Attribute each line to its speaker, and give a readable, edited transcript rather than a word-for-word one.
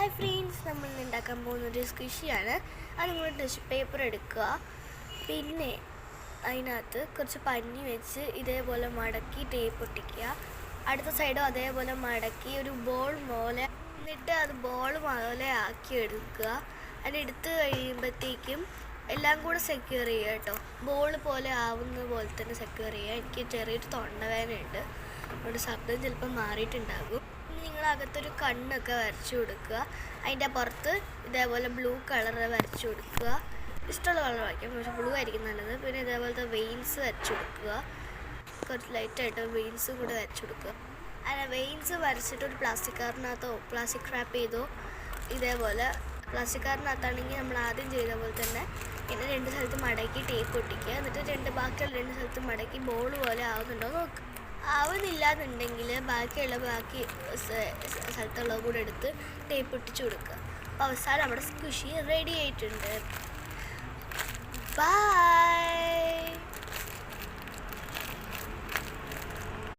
Speaker 1: Hi friends, നമ്മൾ ഉണ്ടാക്കാൻ പോകുന്നൊരു സ്ക്വിഷിയാണ്. അത് നമ്മൾ ടിഷ്യൂ പേപ്പർ എടുക്കുക, പിന്നെ അതിനകത്ത് കുറച്ച് പഞ്ഞി വെച്ച് ഇതേപോലെ മടക്കി ടേപ്പ് ഒട്ടിക്കുക. അടുത്ത സൈഡും അതേപോലെ മടക്കി ഒരു ബോൾ പോലെ, എന്നിട്ട് അത് ബോൾ പോലെ ആക്കി എടുക്കുക. അതിനെടുത്ത് കഴിയുമ്പോഴത്തേക്കും എല്ലാം കൂടെ സെക്യൂർ ചെയ്യുക കേട്ടോ. ബോൾ പോലെ ആവുന്ന പോലെ തന്നെ സെക്യൂർ ചെയ്യുക. എനിക്ക് ചെറിയൊരു തൊണ്ടവേദനയുണ്ട്, അതുകൊണ്ട് ശബ്ദം ചിലപ്പോൾ മാറിയിട്ടുണ്ടാകും. നിങ്ങളകത്തൊരു കണ്ണൊക്കെ വരച്ചു കൊടുക്കുക. അതിൻ്റെ പുറത്ത് ഇതേപോലെ ബ്ലൂ കളർ വരച്ചു കൊടുക്കുക. ഇഷ്ടമുള്ള കളർ വരയ്ക്കാം, പക്ഷേ ബ്ലൂ ആയിരിക്കും നല്ലത്. പിന്നെ ഇതേപോലത്തെ വെയിൻസ് വരച്ചു കൊടുക്കുക. കുറച്ച് ലൈറ്റായിട്ട് വെയിൻസും കൂടെ വരച്ചു കൊടുക്കുക. അങ്ങനെ വെയിൻസ് വരച്ചിട്ട് ഒരു പ്ലാസ്റ്റിക് കവറിനകത്തോ പ്ലാസ്റ്റിക് റാപ്പ് ചെയ്തോ, ഇതേപോലെ പ്ലാസ്റ്റിക് കവറിനകത്താണെങ്കിൽ നമ്മൾ ആദ്യം ചെയ്ത പോലെ തന്നെ ഇങ്ങനെ രണ്ട് സ്ഥലത്ത് മടക്കി ടേപ്പ് ഒട്ടിക്കുക. എന്നിട്ട് ബാക്കിയുള്ള രണ്ട് സ്ഥലത്ത് മടക്കി ബോൾ പോലെ ആവുന്നുണ്ടോ നോക്കുക. ആവുന്നില്ല എന്നുണ്ടെങ്കിൽ ബാക്കി സ്ഥലത്തുള്ളത് കൂടെ എടുത്ത് ടേപ്പ് ഒട്ടിച്ച് കൊടുക്കുക. അപ്പോൾ അവസാനം നമ്മുടെ സ്ക്വിഷി റെഡി ആയിട്ടുണ്ട്. ബൈ.